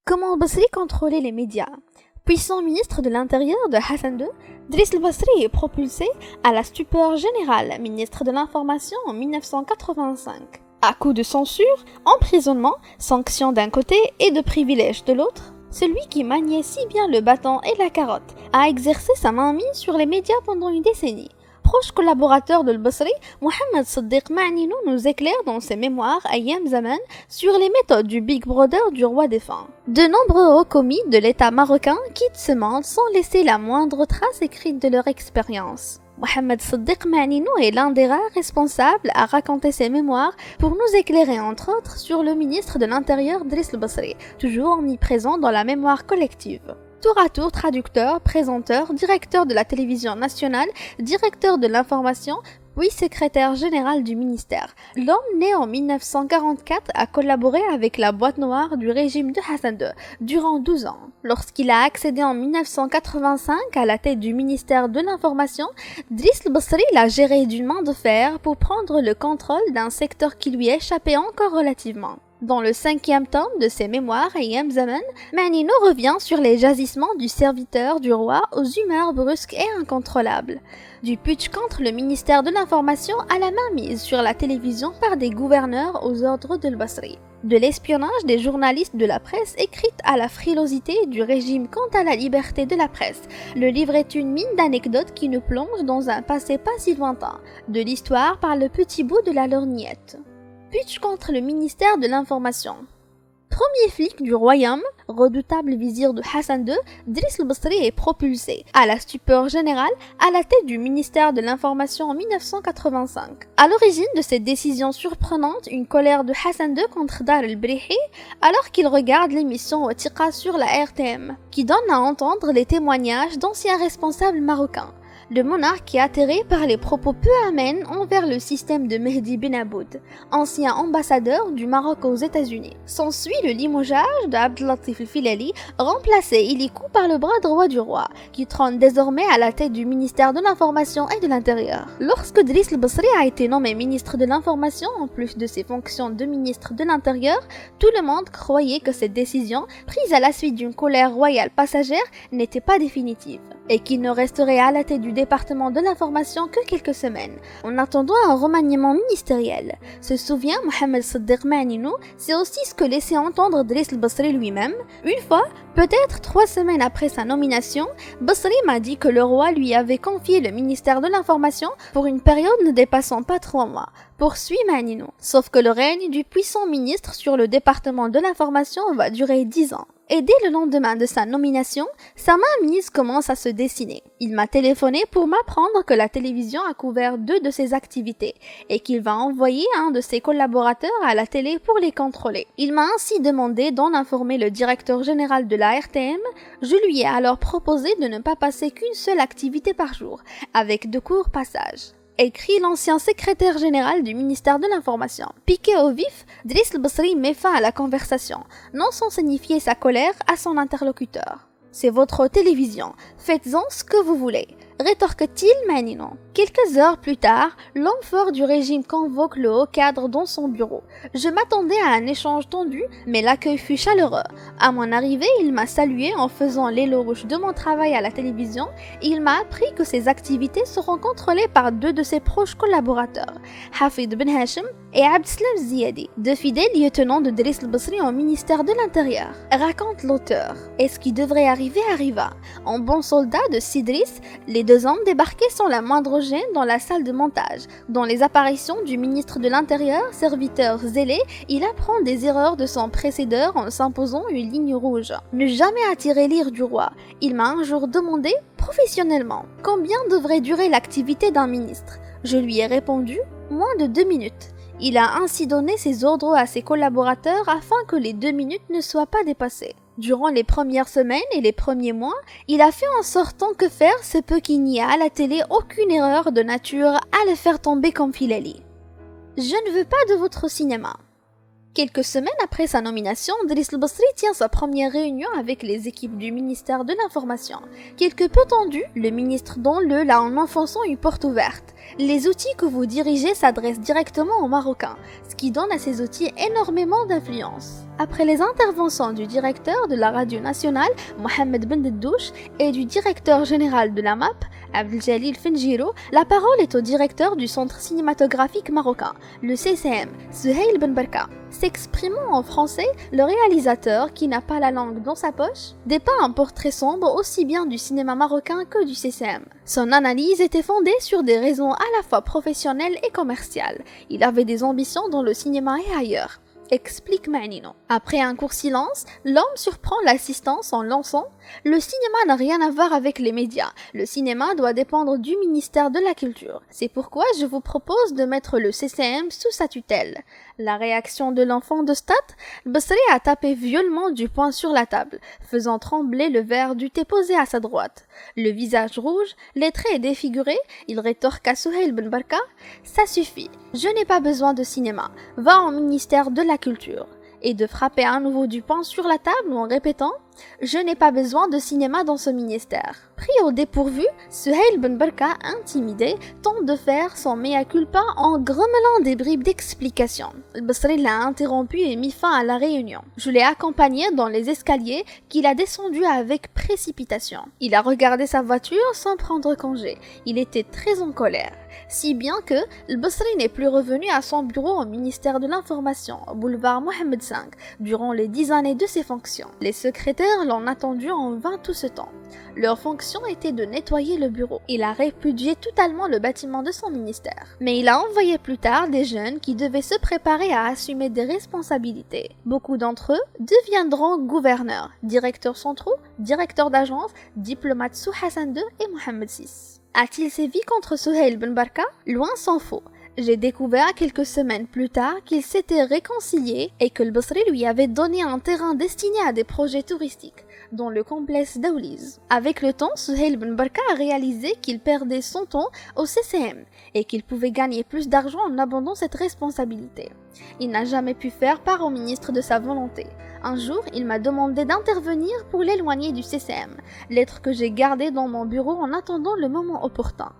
Comment al-Basri contrôlait les médias? Puissant ministre de l'Intérieur de Hassan II, Driss al-Basri est propulsé à la stupeur générale, ministre de l'Information en 1985. À coup de censure, emprisonnement, sanctions d'un côté et de privilèges de l'autre, celui qui maniait si bien le bâton et la carotte a exercé sa mainmise sur les médias pendant une décennie. Proche collaborateur de al-Basri, Mohamed Siddiq Ma'ninou nous éclaire dans ses mémoires Ayam Zaman sur les méthodes du Big Brother du roi défunt. De nombreux hauts commis de l'État marocain quittent ce monde sans laisser la moindre trace écrite de leur expérience. Mohamed Siddiq Ma'ninou est l'un des rares responsables à raconter ses mémoires pour nous éclairer entre autres sur le ministre de l'Intérieur Driss al-Basri, toujours omniprésent dans la mémoire collective. Tour à tour traducteur, présenteur, directeur de la télévision nationale, directeur de l'information, puis secrétaire général du ministère. L'homme né en 1944 a collaboré avec la boîte noire du régime de Hassan II durant 12 ans. Lorsqu'il a accédé en 1985 à la tête du ministère de l'Information, Driss al-Basri l'a géré d'une main de fer pour prendre le contrôle d'un secteur qui lui échappait encore relativement. Dans le 5e tome de ses mémoires Ayam Zaman, Ma'ninou revient sur les jagissements du serviteur du roi aux humeurs brusques et incontrôlables. Du putsch contre le ministère de l'Information à la mainmise sur la télévision par des gouverneurs aux ordres de al-Basri. De l'espionnage des journalistes de la presse écrite à la frilosité du régime quant à la liberté de la presse. Le livre est une mine d'anecdotes qui nous plonge dans un passé pas si lointain, de l'histoire par le petit bout de la lorgnette. Putsch contre le ministère de l'Information. Premier flic du royaume, redoutable vizir de Hassan II, Driss al-Basri est propulsé, à la stupeur générale, à la tête du ministère de l'Information en 1985. À l'origine de cette décision surprenante, une colère de Hassan II contre Dar el-Brihi, alors qu'il regarde l'émission Watiqa sur la RTM, qui donne à entendre les témoignages d'anciens responsables marocains. Le monarque est atterré par les propos peu amènes envers le système de Mehdi Ben Aboud, ancien ambassadeur du Maroc aux États-Unis. S'ensuit le limogeage de Abdelatif el-Filali, remplacé illico par le bras droit du roi, qui trône désormais à la tête du ministère de l'Information et de l'Intérieur. Lorsque Driss al-Basri a été nommé ministre de l'Information, en plus de ses fonctions de ministre de l'Intérieur, tout le monde croyait que cette décision, prise à la suite d'une colère royale passagère, n'était pas définitive, et qu'il ne resterait à la tête du département de l'information que quelques semaines, en attendant un remaniement ministériel. Se souvient Mohamed Siddiq Ma'ninou, c'est aussi ce que laissait entendre Driss al-Basri lui-même. Une fois, peut-être 3 semaines après sa nomination, Basri m'a dit que le roi lui avait confié le ministère de l'information pour une période ne dépassant pas 3 mois. Poursuit Ma'ninou. Sauf que le règne du puissant ministre sur le département de l'information va durer 10 ans. Et dès le lendemain de sa nomination, sa mainmise commence à se dessiner. Il m'a téléphoné pour m'apprendre que la télévision a couvert 2 de ses activités et qu'il va envoyer un de ses collaborateurs à la télé pour les contrôler. Il m'a ainsi demandé d'en informer le directeur général de la RTM. Je lui ai alors proposé de ne pas passer qu'une seule activité par jour, avec de courts passages. Écrit l'ancien secrétaire général du ministère de l'Information. Piqué au vif, Driss al-Basri met fin à la conversation, non sans signifier sa colère à son interlocuteur. C'est votre télévision, faites-en ce que vous voulez, rétorque-t-il Ma'ninou. Quelques heures plus tard, l'homme fort du régime convoque le haut cadre dans son bureau. Je m'attendais à un échange tendu, mais l'accueil fut chaleureux. À mon arrivée, il m'a salué en faisant l'éloge de mon travail à la télévision et il m'a appris que ses activités seront contrôlées par 2 de ses proches collaborateurs, Hafid Ben Hachem et Abdeslam Ziyadi, 2 fidèles lieutenants de Driss al-Basri au ministère de l'Intérieur. Raconte l'auteur. Et ce qui devrait arriver arriva. En bon soldat de Sidris, les 2 hommes débarquaient sans la moindre gêne dans la salle de montage. Dans les apparitions du ministre de l'Intérieur, serviteur zélé, il apprend des erreurs de son précédeur en s'imposant une ligne rouge. Ne jamais attirer l'ire du roi. Il m'a un jour demandé, professionnellement, combien devrait durer l'activité d'un ministre. Je lui ai répondu, moins de 2 minutes. Il a ainsi donné ses ordres à ses collaborateurs afin que les 2 minutes ne soient pas dépassées. Durant les premières semaines et les premiers mois, il a fait en sorte tant que faire se peut qu'il n'y ait à la télé aucune erreur de nature à le faire tomber comme Filali. Je ne veux pas de votre cinéma. Quelques semaines après sa nomination, Driss El Basri tient sa première réunion avec les équipes du ministère de l'Information. Quelque peu tendu, le ministre donne-le là en enfonçant une porte ouverte. Les outils que vous dirigez s'adressent directement aux Marocains, ce qui donne à ces outils énormément d'influence. Après les interventions du directeur de la radio nationale, Mohamed Ben Deddouche, et du directeur général de la MAP, Abdeljalil Fenjiro, la parole est au directeur du Centre cinématographique marocain, le CCM, Souheil Ben Barka. S'exprimant en français, le réalisateur, qui n'a pas la langue dans sa poche, dépeint un portrait sombre aussi bien du cinéma marocain que du CCM. Son analyse était fondée sur des raisons à la fois professionnelles et commerciales. Il avait des ambitions dans le cinéma et ailleurs. Explique Manino. Après un court silence, l'homme surprend l'assistance en lançant « Le cinéma n'a rien à voir avec les médias. Le cinéma doit dépendre du ministère de la Culture. C'est pourquoi je vous propose de mettre le CCM sous sa tutelle. » La réaction de l'enfant de Stade, Basri a tapé violemment du poing sur la table, faisant trembler le verre du thé posé à sa droite. Le visage rouge, les traits défigurés, il rétorque à Souheil Ben Barka « Ça suffit, je n'ai pas besoin de cinéma. Va au ministère de la Culture. » Et de frapper à nouveau du poing sur la table en répétant « Je n'ai pas besoin de cinéma dans ce ministère. » Pris au dépourvu, Souheil Ben Barka, intimidé, tente de faire son mea culpa en grommelant des bribes d'explications. Basri l'a interrompu et mis fin à la réunion. Je l'ai accompagné dans les escaliers qu'il a descendus avec précipitation. Il a regardé sa voiture sans prendre congé. Il était très en colère. Si bien que Basri n'est plus revenu à son bureau au ministère de l'Information, au boulevard Mohamed V, durant les 10 années de ses fonctions. Les secrétaires l'ont attendu en vain tout ce temps. Leur fonction était de nettoyer le bureau. Il a répudié totalement le bâtiment de son ministère. Mais il a envoyé plus tard des jeunes qui devaient se préparer à assumer des responsabilités. Beaucoup d'entre eux deviendront gouverneurs, directeurs centraux, directeurs d'agence, diplomates sous Hassan II et Mohamed VI. A-t-il sévi contre Souheil Ben Barka? Loin s'en faut. J'ai découvert quelques semaines plus tard qu'ils s'étaient réconciliés et que le Basri lui avait donné un terrain destiné à des projets touristiques, dont le complexe d'Auliz. Avec le temps, Souheil Ben Barka a réalisé qu'il perdait son temps au CCM et qu'il pouvait gagner plus d'argent en abandonnant cette responsabilité. Il n'a jamais pu faire part au ministre de sa volonté. Un jour, il m'a demandé d'intervenir pour l'éloigner du CCM, lettre que j'ai gardée dans mon bureau en attendant le moment opportun.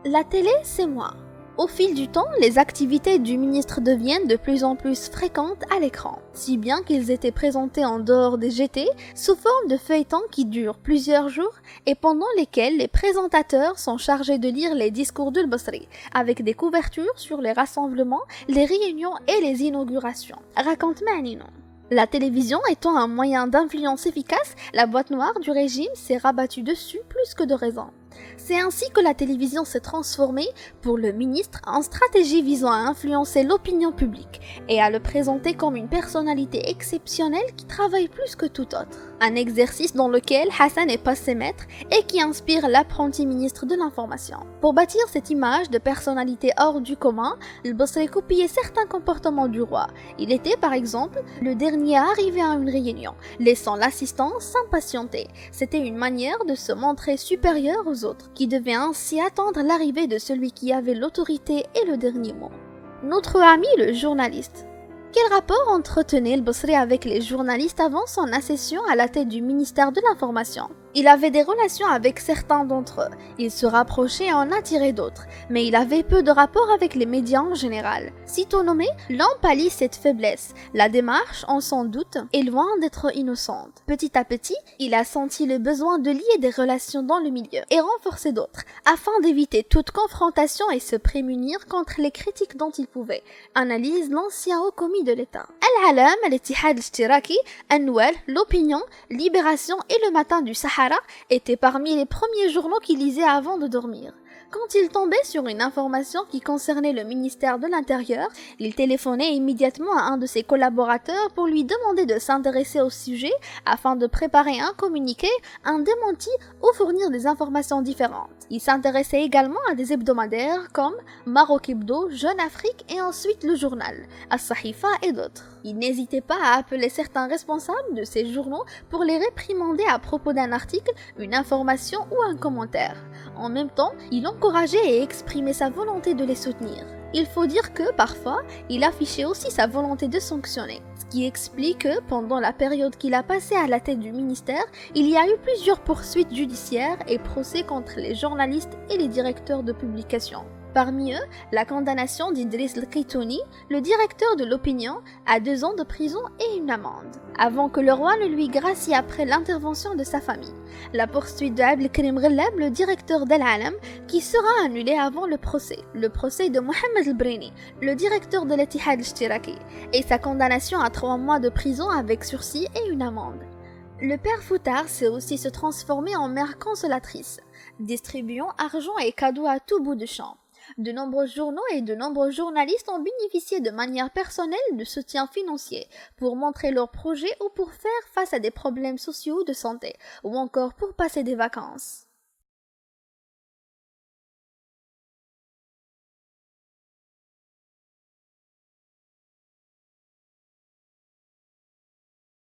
La télé, c'est moi. Au fil du temps, les activités du ministre deviennent de plus en plus fréquentes à l'écran, si bien qu'ils étaient présentés en dehors des GT sous forme de feuilletons qui durent plusieurs jours et pendant lesquels les présentateurs sont chargés de lire les discours d'El Basri, avec des couvertures sur les rassemblements, les réunions et les inaugurations. Raconte Manino. La télévision étant un moyen d'influence efficace, la boîte noire du régime s'est rabattue dessus plus que de raison. C'est ainsi que la télévision s'est transformée, pour le ministre, en stratégie visant à influencer l'opinion publique et à le présenter comme une personnalité exceptionnelle qui travaille plus que tout autre. Un exercice dans lequel Hassan est passé maître et qui inspire l'apprenti ministre de l'Information. Pour bâtir cette image de personnalité hors du commun, le Basri copiait certains comportements du roi. Il était par exemple le dernier arrivé à une réunion, laissant l'assistant s'impatienter. C'était une manière de se montrer supérieur aux autres, qui devaient ainsi attendre l'arrivée de celui qui avait l'autorité et le dernier mot. Notre ami le journaliste. Quel rapport entretenait el Basri avec les journalistes avant son accession à la tête du ministère de l'Information? Il avait des relations avec certains d'entre eux, il se rapprochait et en attirait d'autres, mais il avait peu de rapport avec les médias en général. Sitôt nommé, l'homme pallie cette faiblesse. La démarche, on s'en doute, est loin d'être innocente. Petit à petit, il a senti le besoin de lier des relations dans le milieu et renforcer d'autres, afin d'éviter toute confrontation et se prémunir contre les critiques dont il pouvait. Analyse l'ancien haut commis de l'État. Al-Alam, Al-Ittihad Al-Ishtiraki, Anwal, L'Opinion, Libération et Le Matin du Sahara étaient parmi les premiers journaux qu'il lisait avant de dormir. Quand il tombait sur une information qui concernait le ministère de l'Intérieur, il téléphonait immédiatement à un de ses collaborateurs pour lui demander de s'intéresser au sujet afin de préparer un communiqué, un démenti ou fournir des informations différentes. Il s'intéressait également à des hebdomadaires comme Maroc Hebdo, Jeune Afrique et ensuite le journal, As-Sahifa et d'autres. Il n'hésitait pas à appeler certains responsables de ces journaux pour les réprimander à propos d'un article, une information ou un commentaire. En même temps, il encourageait et exprimait sa volonté de les soutenir. Il faut dire que, parfois, il affichait aussi sa volonté de sanctionner, ce qui explique que, pendant la période qu'il a passée à la tête du ministère, il y a eu plusieurs poursuites judiciaires et procès contre les journalistes et les directeurs de publication. Parmi eux, la condamnation d'Idriss El-Kaytouni, le directeur de l'opinion, à 2 ans de prison et une amende, avant que le roi ne lui gracie après l'intervention de sa famille. La poursuite de Abdelkrim Ghellab, le directeur d'Al-Alam, qui sera annulé avant le procès de Mohamed El-Brini, le directeur de l'Ittihad Al-Ishtiraki, et sa condamnation à 3 mois de prison avec sursis et une amende. Le père Foutard s'est aussi se transformé en mère consolatrice, distribuant argent et cadeaux à tout bout de champ. De nombreux journaux et de nombreux journalistes ont bénéficié de manière personnelle de soutien financier pour montrer leurs projets ou pour faire face à des problèmes sociaux ou de santé, ou encore pour passer des vacances.